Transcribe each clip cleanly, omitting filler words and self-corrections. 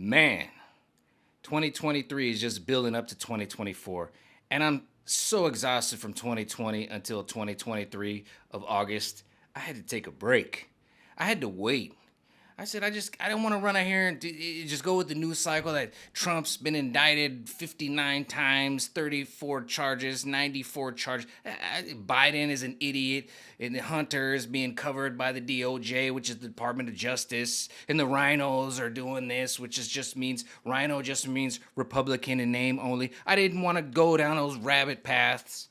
Man, 2023 is just building up to 2024. And I'm so exhausted from 2020 until 2023 of August. I had to take a break. I had to wait. I said, I don't want to run out here and just go with the news cycle that Trump's been indicted 59 times, 34 charges, 94 charges. Biden is an idiot, and Hunter is being covered by the DOJ, which is the Department of Justice, and the rhinos are doing this, rhino just means Republican in name only. I didn't want to go down those rabbit paths.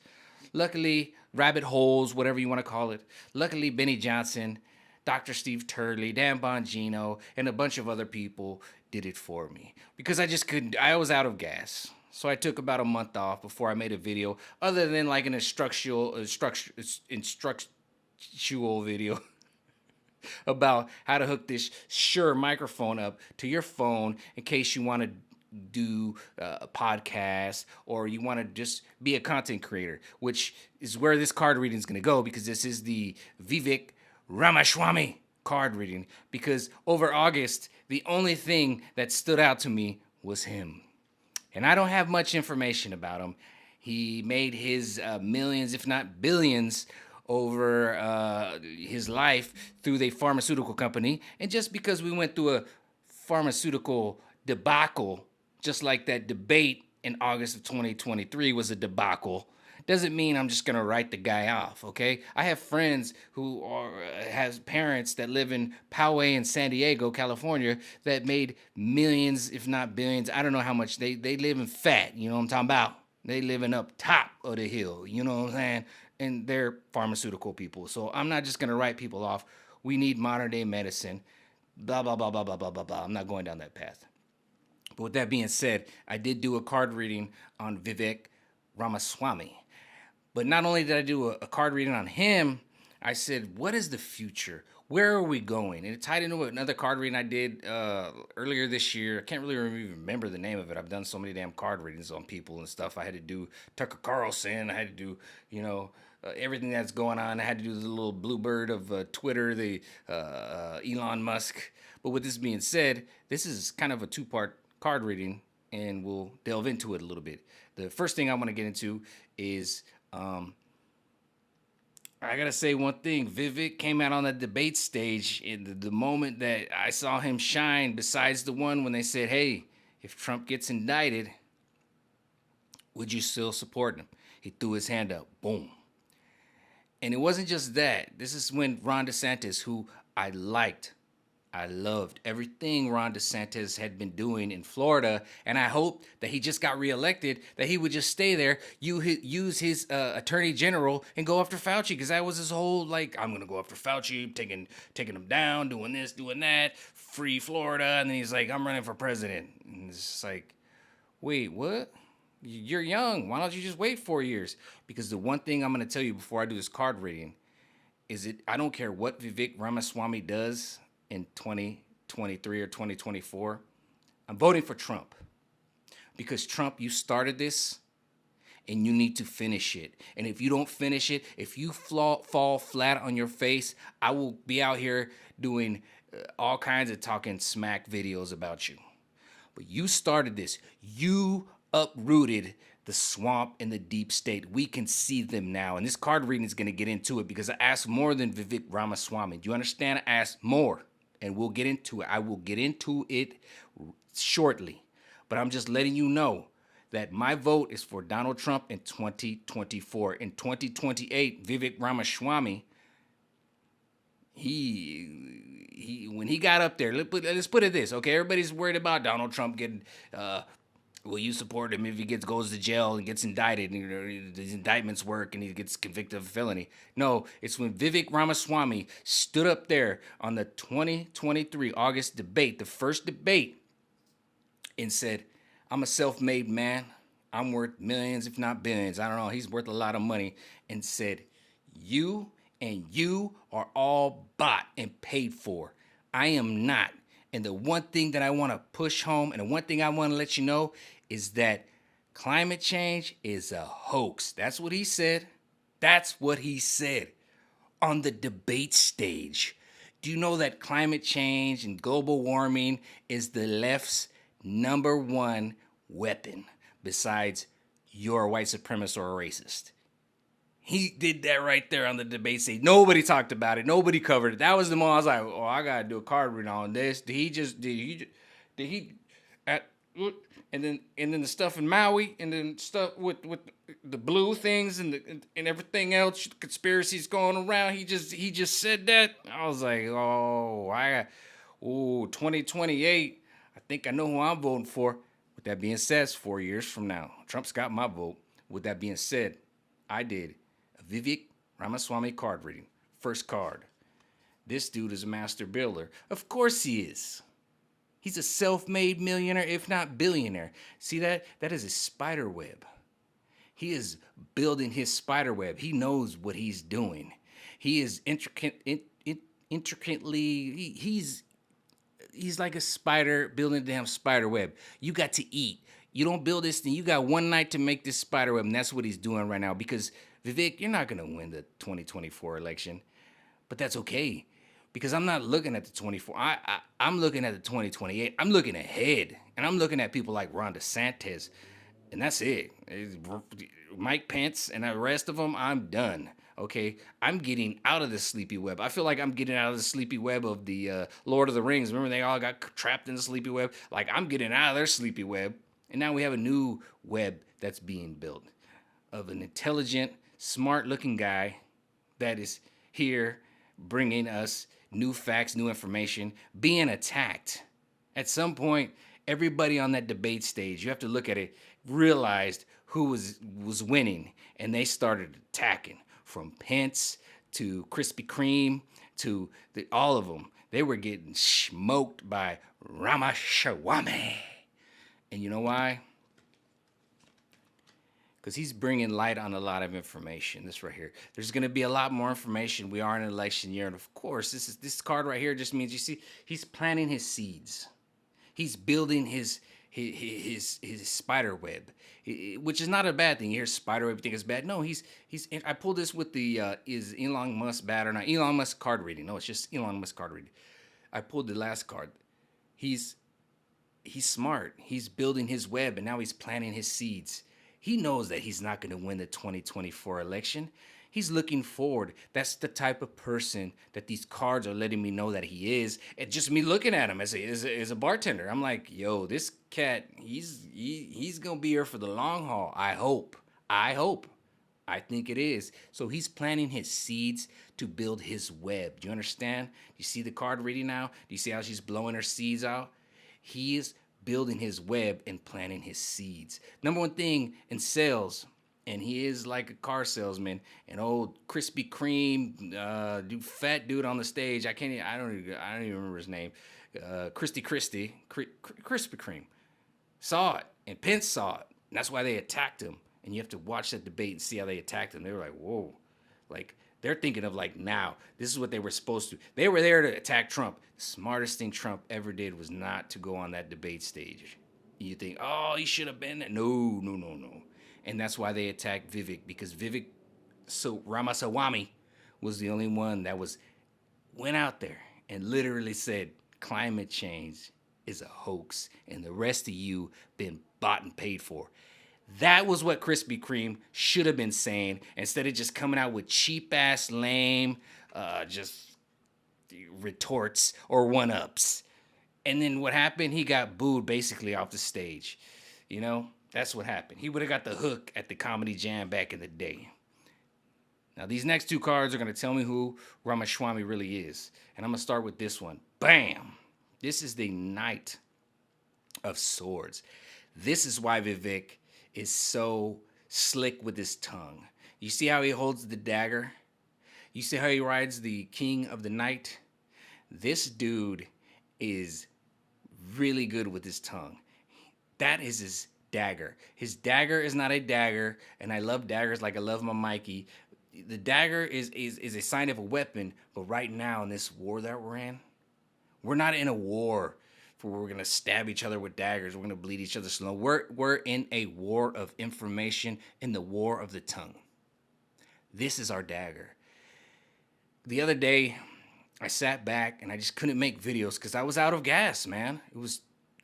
Luckily, rabbit holes, whatever you want to call it. Luckily, Benny Johnson, Dr. Steve Turley, Dan Bongino, and a bunch of other people did it for me because I just couldn't. I was out of gas. So I took about a month off before I made a video, other than like an instructional video about how to hook this Shure microphone up to your phone in case you want to do a podcast or you want to just be a content creator, which is where this card reading is going to go, because this is the Vivek Ramaswamy card reading, because over August, the only thing that stood out to me was him. And I don't have much information about him. He made his millions, if not billions, over his life through the pharmaceutical company. And just because we went through a pharmaceutical debacle, just like that debate in August of 2023 was a debacle, doesn't mean I'm just gonna write the guy off, okay? I have friends who has parents that live in Poway in San Diego, California, that made millions, if not billions. I don't know how much. They live in fat, you know what I'm talking about? They living up top of the hill, you know what I'm saying? And they're pharmaceutical people. So I'm not just gonna write people off. We need modern day medicine, blah, blah, blah, blah, blah, blah, blah, blah. I'm not going down that path. But with that being said, I did do a card reading on Vivek Ramaswamy. But not only did I do a card reading on him, I said, what is the future? Where are we going? And it tied into another card reading I did earlier this year. I can't really remember the name of it. I've done so many damn card readings on people and stuff. I had to do Tucker Carlson. I had to do, everything that's going on. I had to do the little bluebird of Twitter, the Elon Musk. But with this being said, this is kind of a two-part card reading, and we'll delve into it a little bit. The first thing I want to get into is I gotta say one thing. Vivek came out on the debate stage in the moment that I saw him shine, besides the one when they said, hey, if Trump gets indicted, would you still support him? He threw his hand up. Boom. And it wasn't just that. This is when Ron DeSantis, who I loved everything Ron DeSantis had been doing in Florida, and I hoped that he just got reelected, that he would just stay there, use his attorney general, and go after Fauci, because that was his whole, like, I'm going to go after Fauci, taking him down, doing this, doing that, free Florida, and then he's like, I'm running for president. And it's just like, wait, what? You're young. Why don't you just wait 4 years? Because the one thing I'm going to tell you before I do this card reading is I don't care what Vivek Ramaswamy does in 2023 or 2024, I'm voting for Trump. Because Trump, you started this, and you need to finish it. And if you don't finish it, if you fall flat on your face, I will be out here doing all kinds of talking smack videos about you. But you started this. You uprooted the swamp and the deep state. We can see them now. And this card reading is going to get into it, because I asked more than Vivek Ramaswamy. Do you understand? I asked more. And we'll get into it. I will get into it shortly. But I'm just letting you know that my vote is for Donald Trump in 2024. In 2028, Vivek Ramaswamy, when he got up there, let's put it this, okay? Everybody's worried about Donald Trump getting, will you support him if he goes to jail and gets indicted, and these indictments work and he gets convicted of a felony? No, it's when Vivek Ramaswamy stood up there on the 2023 August debate, the first debate, and said, I'm a self-made man. I'm worth millions, if not billions. I don't know. He's worth a lot of money. And said, you are all bought and paid for. I am not. And the one thing that I want to push home, and the one thing I want to let you know, is that climate change is a hoax. That's what he said. That's what he said on the debate stage. Do you know that climate change and global warming is the left's number one weapon besides you're a white supremacist or a racist. He did that right there on the debate stage. Nobody talked about it. Nobody covered it. That was the moment I was like, oh, I gotta do a card reading on this. Did he at and then the stuff in Maui and then stuff with the blue things and everything else, conspiracies going around. He just said that. I was like, 2028. I think I know who I'm voting for. With that being said, it's 4 years from now. Trump's got my vote. With that being said, I did a Vivek Ramaswamy card reading. First card. This dude is a master builder. Of course he is. He's a self-made millionaire, if not billionaire. See that? That is a spider web. He is building his spider web. He knows what he's doing. He is intricately. He's like a spider building a damn spider web. You got to eat. You don't build this thing. You got one night to make this spider web, and that's what he's doing right now. Because Vivek, you're not gonna win the 2024 election, but that's okay. Because I'm not looking at the 24. I'm looking at the 2028. I'm looking ahead, and I'm looking at people like Ron DeSantis, and that's it. Mike Pence and the rest of them, I'm done. Okay, I'm getting out of the sleepy web. I feel like I'm getting out of the sleepy web of the Lord of the Rings. Remember, they all got trapped in the sleepy web? Like, I'm getting out of their sleepy web, and now we have a new web that's being built of an intelligent, smart-looking guy that is here bringing us new facts, new information, being attacked. At some point, everybody on that debate stage, you have to look at it, realized who was winning, and they started attacking. From Pence to Krispy Kreme to all of them. They were getting smoked by Ramaswamy. And you know why? Because he's bringing light on a lot of information. This right here. There's going to be a lot more information. We are in an election year. And of course, this card right here just means, you see, he's planting his seeds. He's building his spider web, which is not a bad thing. You hear spider web, you think it's bad. No, he's. I pulled this with the is Elon Musk bad or not? Elon Musk card reading. No, it's just Elon Musk card reading. I pulled the last card. He's smart. He's building his web, and now he's planting his seeds. He knows that he's not going to win the 2024 election. He's looking forward. That's the type of person that these cards are letting me know that he is. And just me looking at him as a bartender, I'm like, yo, this cat, he's going to be here for the long haul. I hope. I think it is. So he's planting his seeds to build his web. Do you understand? You see the card reading now? Do you see how she's blowing her seeds out? He is building his web and planting his seeds. Number one thing in sales, and he is like a car salesman, an old Krispy Kreme, fat dude on the stage. I don't even remember his name. Krispy Kreme saw it, and Pence saw it, and that's why they attacked him. And you have to watch that debate and see how they attacked him. They were like, whoa, like they're thinking of like now. This is what they were supposed to. They were there to attack Trump. The smartest thing Trump ever did was not to go on that debate stage. You think, oh, he should have been there. No. And that's why they attacked Vivek, because Ramaswamy was the only one that went out there and literally said climate change is a hoax and the rest of you been bought and paid for. That was what Krispy Kreme should have been saying, instead of just coming out with cheap ass lame just retorts or one-ups. And then what happened? He got booed basically off the stage. You know? That's what happened. He would have got the hook at the Comedy Jam back in the day. Now, these next two cards are going to tell me who Ramaswamy really is. And I'm going to start with this one. Bam! This is the Knight of Swords. This is why Vivek is so slick with his tongue. You see how he holds the dagger? You see how he rides the king of the night? This dude is really good with his tongue. That is his dagger. His dagger is not a dagger, and I love daggers like I love my Mikey. The dagger is a sign of a weapon, but right now in this war that we're not in a war where we're gonna stab each other with daggers. We're gonna bleed each other slow. We're in a war of information, in the war of the tongue. This is our dagger. The other day, I sat back and I just couldn't make videos because I was out of gas, man.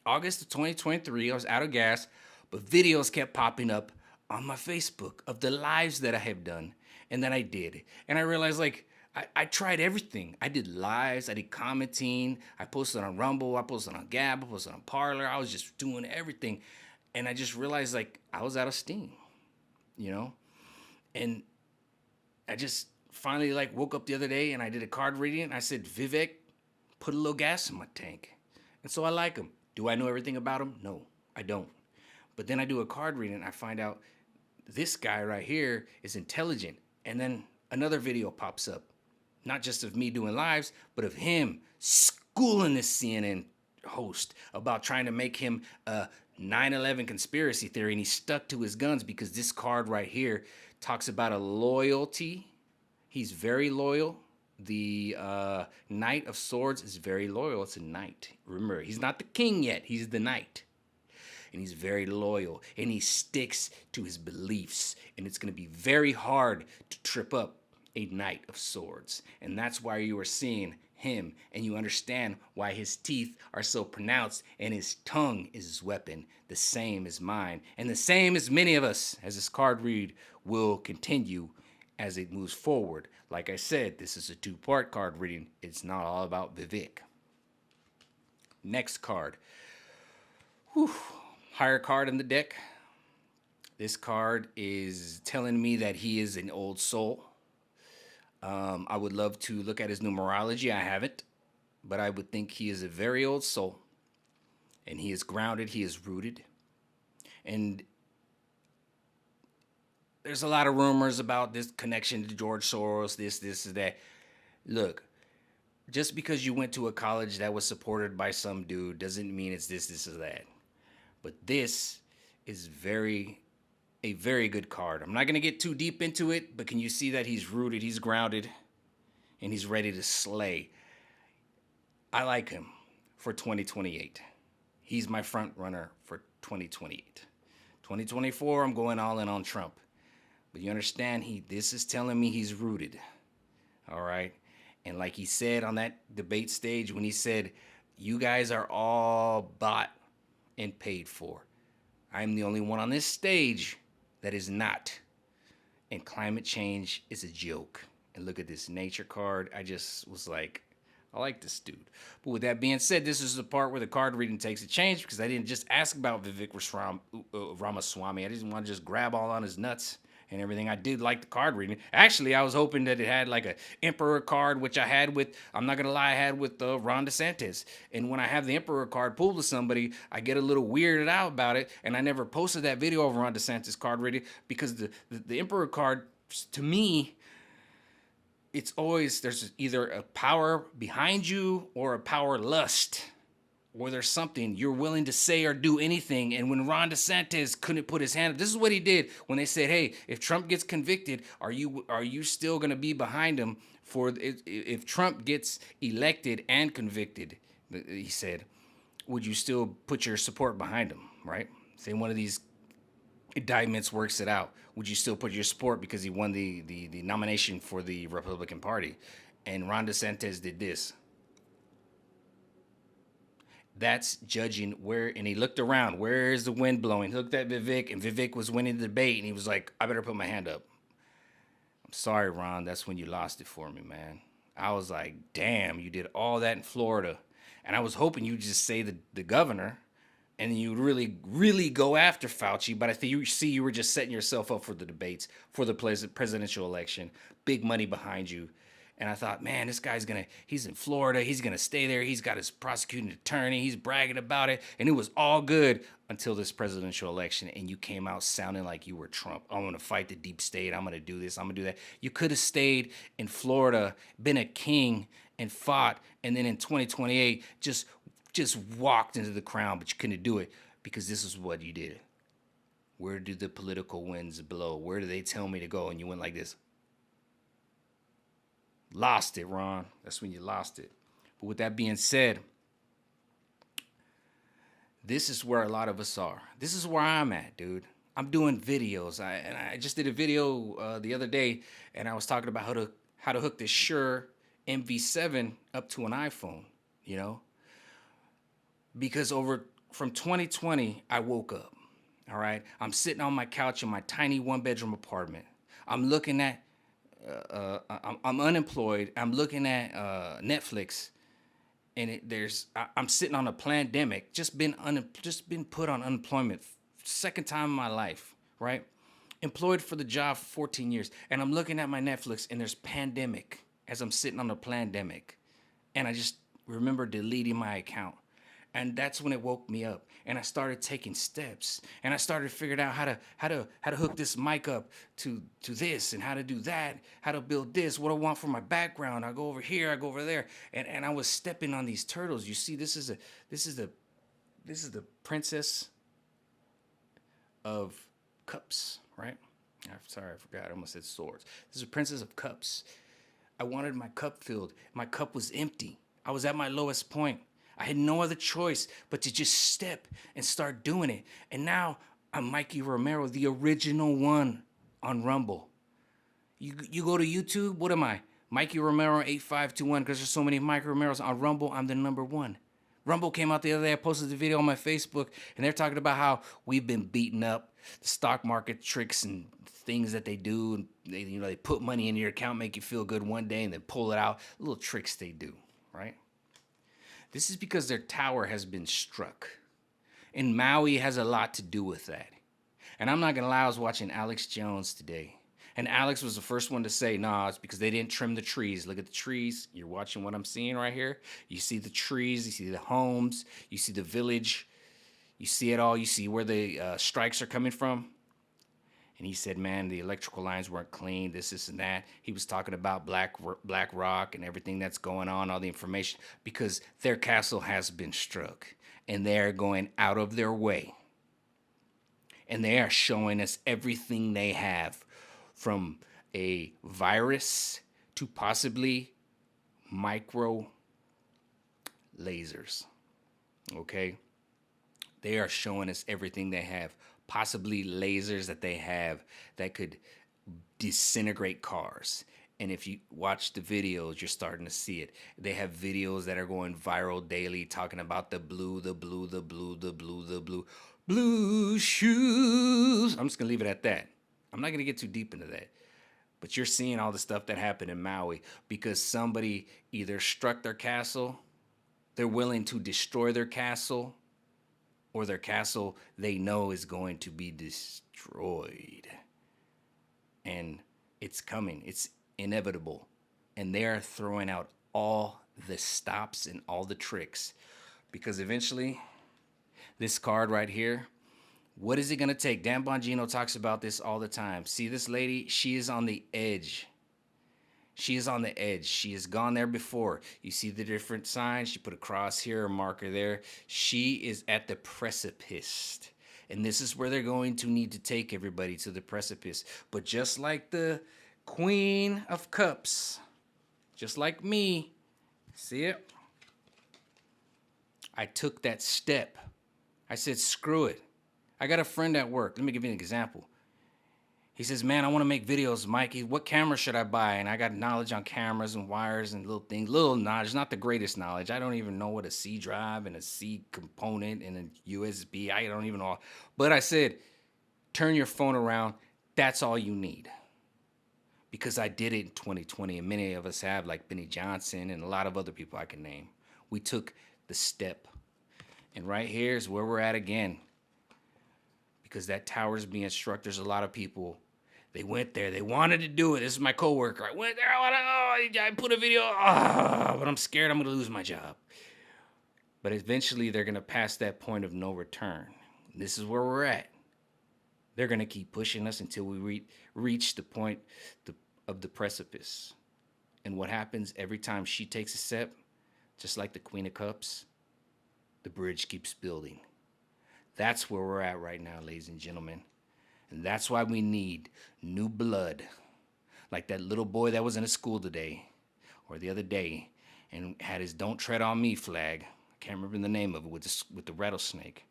August of 2023. I was out of gas, but videos kept popping up on my Facebook of the lives that I have done and that I did. And I realized, like, I tried everything. I did lives, I did commenting, I posted on Rumble, I posted on Gab, I posted on Parler. I was just doing everything. And I just realized, like, I was out of steam, you know? And I just finally, like, woke up the other day and I did a card reading. And I said, Vivek, put a little gas in my tank. And so I like him. Do I know everything about him? No, I don't. But then I do a card reading and I find out this guy right here is intelligent. And then another video pops up. Not just of me doing lives, but of him schooling this CNN host about trying to make him a 9/11 conspiracy theory. And he stuck to his guns because this card right here talks about a loyalty. He's very loyal. The Knight of Swords is very loyal. It's a knight. Remember, he's not the king yet. He's the knight. And he's very loyal. And he sticks to his beliefs. And it's going to be very hard to trip up a Knight of Swords. And that's why you are seeing him. And you understand why his teeth are so pronounced. And his tongue is his weapon. The same as mine. And the same as many of us, as this card read will continue as it moves forward. Like I said, this is a two-part card reading. It's not all about Vivek. Next card. Whew. Higher card in the deck. This card is telling me that he is an old soul. I would love to look at his numerology. I haven't. But I would think he is a very old soul. And he is grounded. He is rooted. And there's a lot of rumors about this connection to George Soros, this, that. Look, just because you went to a college that was supported by some dude doesn't mean it's this, or that. But this is a very good card. I'm not going to get too deep into it, but can you see that he's rooted, he's grounded, and he's ready to slay? I like him for 2028. He's my front runner for 2028. 2024, I'm going all in on Trump. But you understand, this is telling me he's rooted. All right? And like he said on that debate stage when he said, you guys are all bought and paid for. I'm the only one on this stage that is not. And climate change is a joke. And look at this nature card. I just was like, I like this dude. But with that being said, this is the part where the card reading takes a change because I didn't just ask about Vivek Ramaswamy. I didn't want to just grab all on his nuts and everything. I did like the card reading. Actually, I was hoping that it had like a Emperor card, which I had with, I'm not going to lie, I had with Ron DeSantis. And when I have the Emperor card pulled to somebody, I get a little weirded out about it. And I never posted that video of Ron DeSantis card reading because the Emperor card, to me, it's always, there's either a power behind you or a power lust. Or there's something you're willing to say or do anything. And when Ron DeSantis couldn't put his hand up, this is what he did when they said, hey, if Trump gets convicted, are you still going to be behind him for if Trump gets elected and convicted? He said, would you still put your support behind him, right? Say one of these indictments works it out. Would you still put your support because he won the nomination for the Republican Party? And Ron DeSantis did this. That's judging where, and he looked around, where is the wind blowing? He looked at Vivek, and Vivek was winning the debate, and he was like, I better put my hand up. I'm sorry, Ron, that's when you lost it for me, man. I was like, damn, you did all that in Florida. And I was hoping you'd just say the governor, and you really, really go after Fauci, but I think you were just setting yourself up for the debates, for the presidential election, big money behind you. And I thought, man, this guy's he's in Florida. He's going to stay there. He's got his prosecuting attorney. He's bragging about it. And it was all good until this presidential election. And you came out sounding like you were Trump. I'm going to fight the deep state. I'm going to do this. I'm going to do that. You could have stayed in Florida, been a king and fought. And then in 2028, just walked into the crown, but you couldn't do it because this is what you did. Where do the political winds blow? Where do they tell me to go? And you went like this. Lost it, Ron. That's when you lost it. But with that being said, this is where a lot of us are. This is where I'm at, dude. I'm doing videos. I just did a video the other day, and I was talking about how to hook this Shure MV7 up to an iPhone, you know? Because over from 2020, I woke up. All right. I'm sitting on my couch in my tiny 1-bedroom apartment. I'm looking at, I'm unemployed. I'm looking at Netflix, and I'm sitting on a pandemic. Just been put on unemployment, second time in my life. Right. Employed for the job for 14 years, and I'm looking at my Netflix, and there's pandemic as I'm sitting on a pandemic, and I just remember deleting my account. And that's when it woke me up, and I started taking steps, and I started figuring out how to hook this mic up to this, and how to do that, how to build this, what I want for my background. I go over here, I go over there, and I was stepping on these turtles. You see, this is the princess of cups, right? I'm sorry, I forgot. I almost said swords. This is a princess of cups. I wanted my cup filled. My cup was empty. I was at my lowest point. I had no other choice but to just step and start doing it. And now I'm Mikey Romero, the original one on Rumble. You go to YouTube, what am I? Mikey Romero 8521, because there's so many Mikey Romeros on Rumble. I'm the number one. Rumble came out the other day. I posted the video on my Facebook, and they're talking about how we've been beaten up, the stock market tricks and things that they do. And they put money in your account, make you feel good one day, and then pull it out. Little tricks they do, right? This is because their tower has been struck. And Maui has a lot to do with that. And I'm not going to lie, I was watching Alex Jones today. And Alex was the first one to say, nah, it's because they didn't trim the trees. Look at the trees. You're watching what I'm seeing right here. You see the trees. You see the homes. You see the village. You see it all. You see where the strikes are coming from. And he said, man, the electrical lines weren't clean, this, and that. He was talking about Black Rock and everything that's going on, all the information, because their castle has been struck. And they're going out of their way. And they are showing us everything they have, from a virus to possibly micro lasers. Okay? They are showing us everything they have. Possibly lasers that they have that could disintegrate cars. And if you watch the videos, you're starting to see it. They have videos that are going viral daily talking about the blue shoes. I'm just going to leave it at that. I'm not going to get too deep into that. But you're seeing all the stuff that happened in Maui because somebody either struck their castle, they're willing to destroy their castle, or their castle they know is going to be destroyed. And it's coming. It's inevitable. And they're throwing out all the stops and all the tricks. Because eventually, this card right here, what is it going to take? Dan Bongino talks about this all the time. See this lady? She is on the edge. She is on the edge. She has gone there before. You see the different signs? She put a cross here, a marker there. She is at the precipice. And this is where they're going to need to take everybody, to the precipice. But just like the Queen of Cups, just like me, see it? I took that step. I said, screw it. I got a friend at work. Let me give you an example. He says, man, I want to make videos, Mikey. What camera should I buy? And I got knowledge on cameras and wires and little things. Little knowledge, not the greatest knowledge. I don't even know what a C drive and a C component and a USB. I don't even know. But I said, turn your phone around. That's all you need. Because I did it in 2020, and many of us have, like Benny Johnson and a lot of other people I can name. We took the step. And right here is where we're at again. Because that tower's being struck. There's a lot of people. They went there. They wanted to do it. This is my coworker. I went there. I put a video. But I'm scared I'm going to lose my job. But eventually they're going to pass that point of no return. This is where we're at. They're going to keep pushing us until we reach the point of the precipice. And what happens every time she takes a step, just like the Queen of Cups, the bridge keeps building. That's where we're at right now, ladies and gentlemen. And that's why we need new blood. Like that little boy that was in a school today or the other day and had his "Don't Tread on Me" flag. I can't remember the name of it, with the rattlesnake.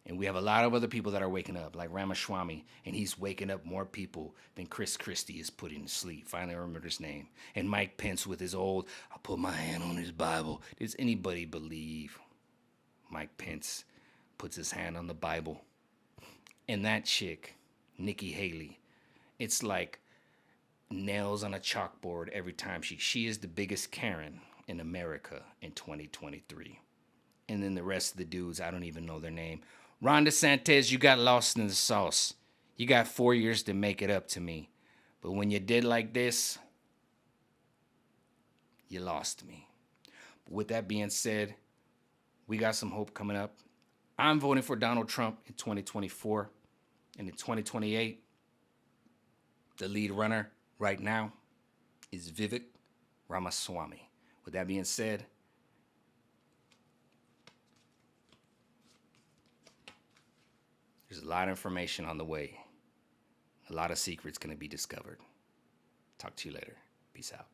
And we have a lot of other people that are waking up, like Ramaswamy, and he's waking up more people than Chris Christie is putting to sleep. Finally, I remember his name. And Mike Pence with his old, "I'll put my hand on his Bible." Does anybody believe Mike Pence puts his hand on the Bible. And that chick, Nikki Haley, it's like nails on a chalkboard every time she is the biggest Karen in America in 2023. And then the rest of the dudes, I don't even know their name. Ron DeSantis, you got lost in the sauce. You got 4 years to make it up to me. But when you did like this, you lost me. But with that being said, we got some hope coming up. I'm voting for Donald Trump in 2024. And in 2028, the lead runner right now is Vivek Ramaswamy. With that being said, there's a lot of information on the way. A lot of secrets going to be discovered. Talk to you later. Peace out.